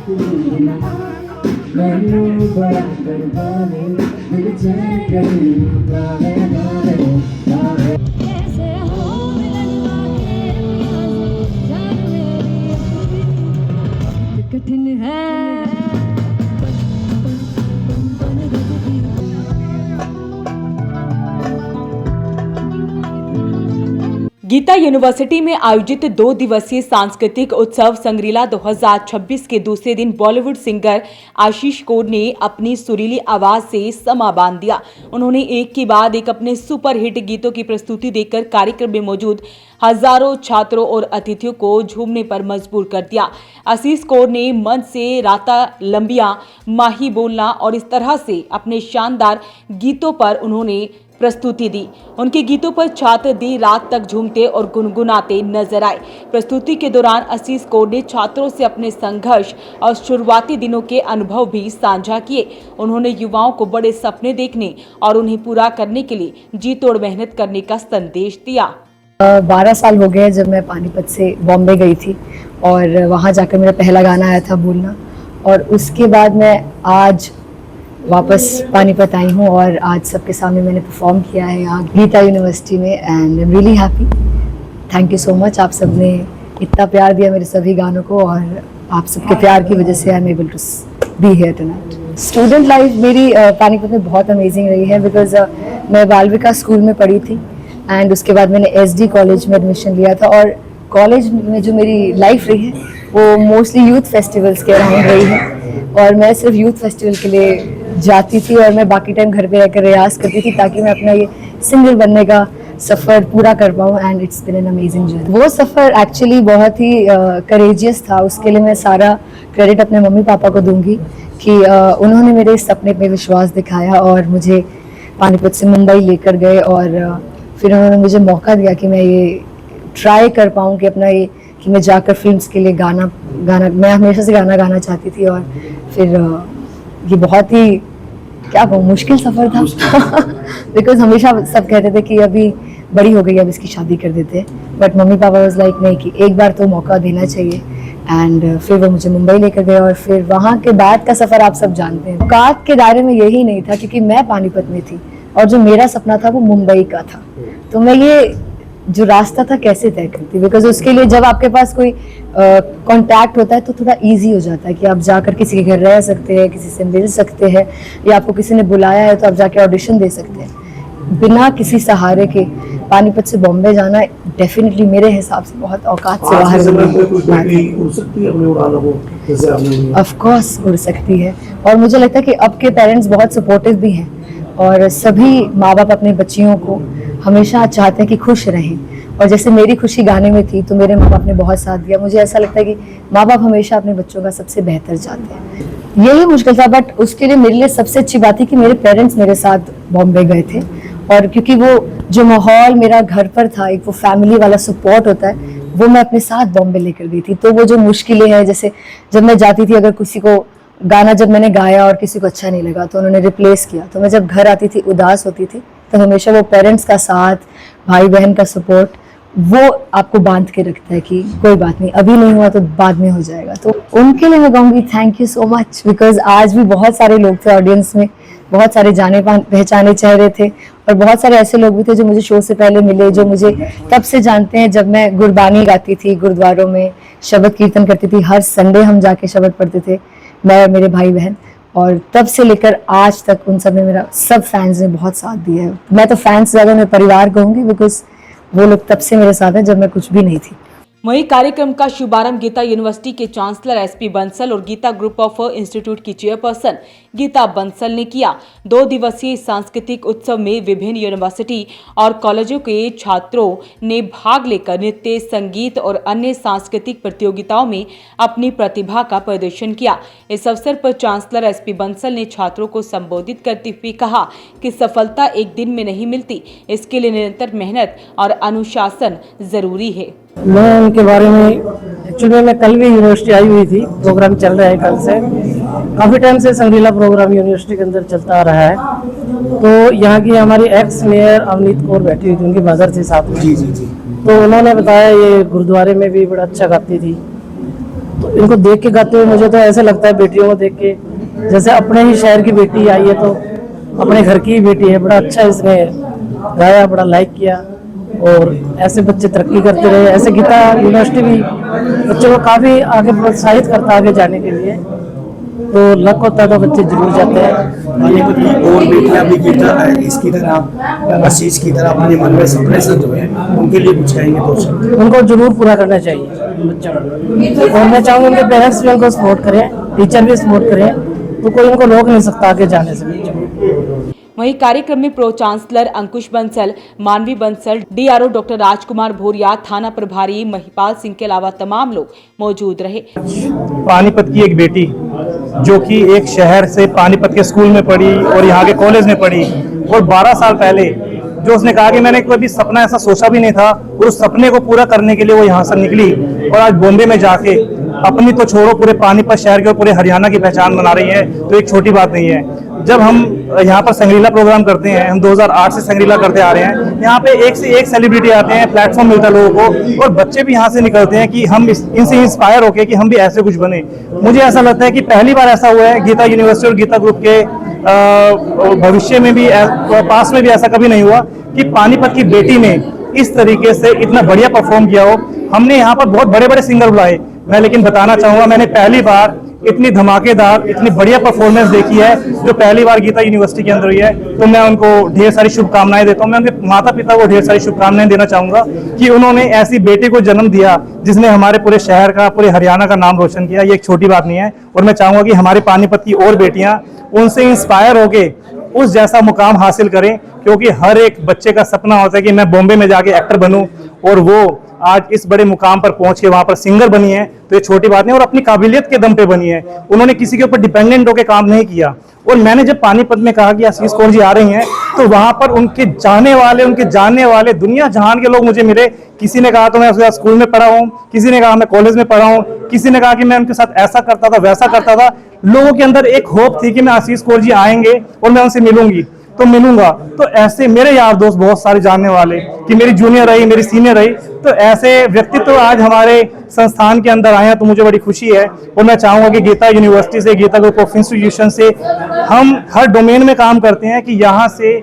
कठिन है गीता यूनिवर्सिटी में आयोजित 2 दिवसीय सांस्कृतिक उत्सव संग्रीला 2026 के दूसरे दिन बॉलीवुड सिंगर आशीष कौर ने अपनी सुरीली आवाज से समा बांध दिया। उन्होंने एक के बाद एक अपने सुपरहिट गीतों की प्रस्तुति देकर कार्यक्रम में मौजूद हजारों छात्रों और अतिथियों को झूमने पर मजबूर कर दिया। आशीष कौर ने मंच से राता लंबिया, माही बोलना और इस तरह से अपने शानदार गीतों पर उन्होंने प्रस्तुति दी। उनके गीतों पर छात्र देर रात तक झूमते और गुनगुनाते नजर आए। प्रस्तुति के दौरान आशीष कौर ने छात्रों से अपने संघर्ष और शुरुआती दिनों के अनुभव भी साझा किए। उन्होंने युवाओं को बड़े सपने देखने और उन्हें पूरा करने के लिए जी तोड़ मेहनत करने का संदेश दिया। 12 साल हो गए जब मैं पानीपत से बॉम्बे गई थी और वहाँ जाकर मेरा पहला गाना आया था बोलना, और उसके बाद मैं आज वापस पानीपत आई हूँ और आज सबके सामने मैंने परफॉर्म किया है यहाँ गीता यूनिवर्सिटी में, and I am really happy. Thank you so much. आप सबने इतना प्यार दिया मेरे सभी गानों को और आप सबके प्यार की वजह से I am able to be here tonight. Student life मेरी पानीपत में बहुत अमेजिंग रही है बिकॉज मैं बाल विकास स्कूल में पढ़ी थी एंड उसके बाद मैंने SD कॉलेज में एडमिशन लिया था, और कॉलेज में जो मेरी लाइफ रही है वो मोस्टली यूथ फेस्टिवल्स के अराउंड रही है, और मैं सिर्फ यूथ फेस्टिवल के लिए जाती थी और मैं बाकी टाइम घर पे रहकर रियाज करती थी ताकि मैं अपना ये सिंगर बनने का सफ़र पूरा कर पाऊँ, and it's been an amazing journey. वो सफ़र एक्चुअली बहुत ही करेजियस था। उसके लिए मैं सारा क्रेडिट अपने मम्मी पापा को दूंगी कि उन्होंने मेरे इस सपने पे विश्वास दिखाया और मुझे पानीपत से मुंबई लेकर गए, और फिर उन्होंने मुझे मौका दिया कि मैं ये ट्राई कर पाऊँ कि अपना ये कि मैं जाकर फिल्म्स के लिए गाना मैं हमेशा से गाना गाना चाहती थी। और फिर ये बहुत ही क्या कहूँ मुश्किल सफ़र था बिकॉज हमेशा सब कहते थे कि अभी बड़ी हो गई अब इसकी शादी कर देते, but mummy papa was like नहीं कि एक बार तो मौका देना चाहिए, एंड फिर वो मुझे मुंबई लेकर गए और फिर वहाँ के बाद का सफ़र आप सब जानते हैं। औकात के दायरे में यही नहीं था क्योंकि मैं पानीपत में थी और जो मेरा सपना था वो मुंबई का था, तो मैं ये जो रास्ता था कैसे तय करती, बिकॉज उसके लिए जब आपके पास कोई कांटेक्ट होता है तो थोड़ा इजी हो जाता है कि आप जाकर किसी के घर रह सकते हैं, किसी से मिल सकते हैं, या आपको किसी ने बुलाया है तो आप जाके ऑडिशन दे सकते हैं। बिना किसी सहारे के पानीपत से बॉम्बे जाना डेफिनेटली मेरे हिसाब से बहुत औकात से बाहर ऑफ कोर्स उड़ सकती है, और मुझे लगता है कि अब के पेरेंट्स बहुत सपोर्टिव भी हैं और सभी माँ बाप अपने बच्चियों को हमेशा चाहते हैं कि खुश रहें, और जैसे मेरी खुशी गाने में थी तो मेरे माँ बाप ने बहुत साथ दिया। मुझे ऐसा लगता है कि माँ बाप हमेशा अपने बच्चों का सबसे बेहतर चाहते हैं। यही मुश्किल था, बट उसके लिए मेरे लिए सबसे अच्छी बात थी कि मेरे पेरेंट्स मेरे साथ बॉम्बे गए थे, और क्योंकि वो जो माहौल मेरा घर पर था, एक वो फैमिली वाला सपोर्ट होता है, वो मैं अपने साथ बॉम्बे लेकर गई थी। तो वो जो मुश्किलें हैं, जैसे जब मैं जाती थी अगर किसी को गाना जब मैंने गाया और किसी को अच्छा नहीं लगा तो उन्होंने रिप्लेस किया, तो मैं जब घर आती थी उदास होती थी तो हमेशा वो पेरेंट्स का साथ, भाई बहन का सपोर्ट, वो आपको बांध के रखता है कि कोई बात नहीं, अभी नहीं हुआ तो बाद में हो जाएगा। तो उनके लिए मैं कहूँगी thank you so much, because आज भी बहुत सारे लोग थे ऑडियंस में, बहुत सारे जाने पहचाने चेहरे थे, और बहुत सारे ऐसे लोग भी थे जो मुझे शो से पहले मिले, जो मुझे तब से जानते हैं जब मैं गुरबानी गाती थी, गुरुद्वारों में शब्द कीर्तन करती थी, हर संडे हम जाके शब्द पढ़ते थे मैं और मेरे भाई बहन, और तब से लेकर आज तक उन सब ने मेरा, सब फैंस ने बहुत साथ दिया है। मैं तो फैंस ज़्यादा मैं परिवार कहूँगी, बिकॉज वो लोग तब से मेरे साथ हैं जब मैं कुछ भी नहीं थी। वहीं कार्यक्रम का शुभारंभ गीता यूनिवर्सिटी के चांसलर SP बंसल और गीता ग्रुप ऑफ इंस्टीट्यूट की चेयरपर्सन गीता बंसल ने किया। 2 दिवसीय सांस्कृतिक उत्सव में विभिन्न यूनिवर्सिटी और कॉलेजों के छात्रों ने भाग लेकर नृत्य, संगीत और अन्य सांस्कृतिक प्रतियोगिताओं में अपनी प्रतिभा का प्रदर्शन किया। इस अवसर पर चांसलर SP बंसल ने छात्रों को संबोधित करते हुए कहा कि सफलता एक दिन में नहीं मिलती, इसके लिए निरंतर मेहनत और अनुशासन जरूरी है। मैं उनके बारे में एक्चुअली मैं कल भी यूनिवर्सिटी आई हुई थी, प्रोग्राम चल रहा है कल से, काफ़ी टाइम से संग्रीला प्रोग्राम यूनिवर्सिटी के अंदर चलता आ रहा है। तो यहाँ की हमारी एक्स मेयर अवनीत कौर बैठी हुई थी, उनकी मदर थी साथ में। तो उन्होंने बताया ये गुरुद्वारे में भी बड़ा अच्छा गाती थी, तो इनको देख के गाते हुए मुझे तो ऐसे लगता है बेटियों को देख के जैसे अपने ही शहर की बेटी आई है तो अपने घर की ही बेटी है। बड़ा अच्छा इसने गाया, बड़ा लाइक किया और ऐसे बच्चे तरक्की करते रहे। ऐसे गीता यूनिवर्सिटी भी बच्चों को काफ़ी आगे प्रोत्साहित करता है आगे जाने के लिए। तो लक होता है तो बच्चे जरूर जाते हैं। पानीपत की और बेटियां भी गीता इसकी तरह आशीष की तरह अपने मन में सपने जो है उनके लिए कुछ कहेंगे दो शब्द? उनको जरूर पूरा करना चाहिए बच्चों को। और मैं चाहूँगा उनके पेरेंट्स भी उनको सपोर्ट करें, टीचर भी सपोर्ट करें, तो कोई उनको रोक नहीं सकता आगे जाने से बच्चों को। वहीं कार्यक्रम में प्रो चांसलर अंकुश बंसल, मानवी बंसल, डीआरओ डॉक्टर राजकुमार भोरिया, थाना प्रभारी महिपाल सिंह के अलावा तमाम लोग मौजूद रहे। पानीपत की एक बेटी जो कि एक शहर से पानीपत के स्कूल में पढ़ी और यहाँ के कॉलेज में पढ़ी और 12 साल पहले जो उसने कहा कि मैंने कभी सपना ऐसा सोचा भी नहीं था और उस सपने को पूरा करने के लिए वो यहाँ से निकली और आज बॉम्बे में जाके अपनी तो छोड़ो पूरे पानीपत शहर के और पूरे हरियाणा की पहचान बना रही है, तो एक छोटी बात नहीं है। जब हम यहाँ पर संगरीला प्रोग्राम करते हैं, हम 2008 से संगरीला करते आ रहे हैं, यहाँ पे एक से एक सेलिब्रिटी आते हैं, प्लेटफॉर्म मिलता है लोगों को और बच्चे भी यहाँ से निकलते हैं कि हम इनसे इंस्पायर होके कि हम भी ऐसे कुछ बने। मुझे ऐसा लगता है कि पहली बार ऐसा हुआ है गीता यूनिवर्सिटी और गीता ग्रुप के भविष्य में भी, पास में भी ऐसा कभी नहीं हुआ कि पानीपत की बेटी ने इस तरीके से इतना बढ़िया परफॉर्म किया हो। हमने यहाँ पर बहुत बड़े बड़े सिंगर बुलाए, मैं लेकिन बताना चाहूंगा मैंने पहली बार इतनी धमाकेदार, इतनी बढ़िया परफॉर्मेंस देखी है जो पहली बार गीता यूनिवर्सिटी के अंदर हुई है। तो मैं उनको ढेर सारी शुभकामनाएं देता हूं। मैं उनके माता पिता को ढेर सारी शुभकामनाएं देना चाहूंगा कि उन्होंने ऐसी बेटी को जन्म दिया जिसने हमारे पूरे शहर का, पूरे हरियाणा का नाम रोशन किया। ये एक छोटी बात नहीं है और मैं चाहूंगा कि हमारे पानीपत की और बेटियां उनसे इंस्पायर होके उस जैसा मुकाम हासिल करें, क्योंकि हर एक बच्चे का सपना होता है कि मैं बॉम्बे में जाके एक्टर बनूं और वो आज इस बड़े मुकाम पर पहुंच के वहां पर सिंगर बनी है, तो ये छोटी बात नहीं और अपनी काबिलियत के दम पे बनी है। उन्होंने किसी के ऊपर डिपेंडेंट होकर काम नहीं किया। और मैंने जब पानीपत में कहा कि आशीष कौर जी आ रही हैं, तो वहां पर उनके जाने वाले, उनके जानने वाले दुनिया जहान के लोग मुझे मिले। किसी ने कहा तो मैं उसके साथ स्कूल में पढ़ा हूँ, किसी ने कहा मैं कॉलेज में पढ़ा हूँ, किसी ने कहा कि मैं उनके साथ ऐसा करता था, वैसा करता था। लोगों के अंदर एक होप थी कि मैं आशीष कौर जी आएंगे और मैं उनसे मिलूंगी तो मिलूंगा। तो ऐसे मेरे यार दोस्त बहुत सारे जानने वाले कि मेरी जूनियर रही, मेरी सीनियर रही, तो ऐसे व्यक्तित्व तो आज हमारे संस्थान के अंदर आए हैं, तो मुझे बड़ी खुशी है। और मैं चाहूंगा कि गीता यूनिवर्सिटी से, गीता ग्रुप ऑफ इंस्टीट्यूशन से हम हर डोमेन में काम करते हैं कि यहाँ से,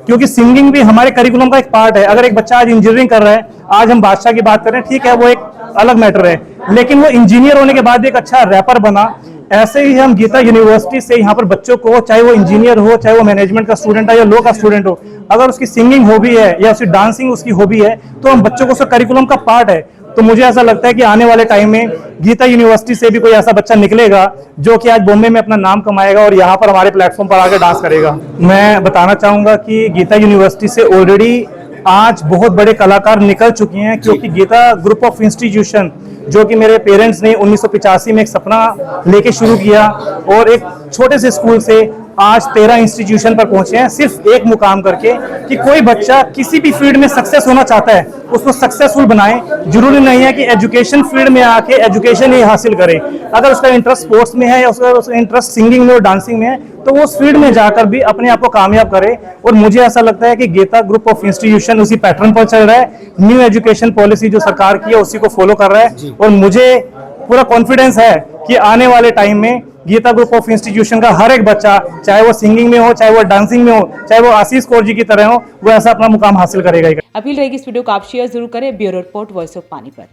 क्योंकि सिंगिंग भी हमारे करिकुलम का एक पार्ट है। अगर एक बच्चा आज इंजीनियरिंग कर रहा है, आज हम बादशाह की बात कर रहे हैं, ठीक है वो एक अलग मैटर है, लेकिन वो इंजीनियर होने के बाद एक अच्छा रैपर बना। ऐसे ही हम गीता यूनिवर्सिटी से यहाँ पर बच्चों को, चाहे वो इंजीनियर हो, चाहे वो मैनेजमेंट का स्टूडेंट है या लॉ का स्टूडेंट हो, अगर उसकी सिंगिंग हॉबी है या उसकी डांसिंग उसकी हॉबी है, तो हम बच्चों को उसका करिकुलम का पार्ट है। तो मुझे ऐसा लगता है कि आने वाले टाइम में गीता यूनिवर्सिटी से भी कोई ऐसा बच्चा निकलेगा जो कि आज बॉम्बे में अपना नाम कमाएगा और यहाँ पर हमारे प्लेटफॉर्म पर आकर डांस करेगा। मैं बताना चाहूंगा कि गीता यूनिवर्सिटी से ऑलरेडी आज बहुत बड़े कलाकार निकल चुके हैं, क्योंकि गीता ग्रुप ऑफ इंस्टीट्यूशन जो कि मेरे पेरेंट्स ने 1985 में एक सपना लेके शुरू किया और एक छोटे से स्कूल से आज 13 इंस्टीट्यूशन पर पहुंचे हैं, सिर्फ एक मुकाम करके कि कोई बच्चा किसी भी फील्ड में सक्सेस होना चाहता है उसको सक्सेसफुल बनाए। जरूरी नहीं है कि एजुकेशन फील्ड में आके एजुकेशन ही हासिल करे। अगर उसका इंटरेस्ट स्पोर्ट्स में है या उसका इंटरेस्ट सिंगिंग में और डांसिंग में है, तो वो उस फील्ड में जाकर भी अपने आप को कामयाब करे। और मुझे ऐसा लगता है कि गीता ग्रुप ऑफ इंस्टीट्यूशन उसी पैटर्न पर चल रहा है। न्यू एजुकेशन पॉलिसी जो सरकार की है उसी को फॉलो कर रहा है और मुझे पूरा कॉन्फिडेंस है कि आने वाले टाइम में गीता ग्रुप ऑफ इंस्टीट्यूशन का हर एक बच्चा, चाहे वो सिंगिंग में हो, चाहे वो डांसिंग में हो, चाहे वो आशीष कौर जी की तरह हो, वो ऐसा अपना मुकाम हासिल करेगा। अपील रहेगी इस वीडियो को आप शेयर जरूर करें। Bureau report, voice of Panipat.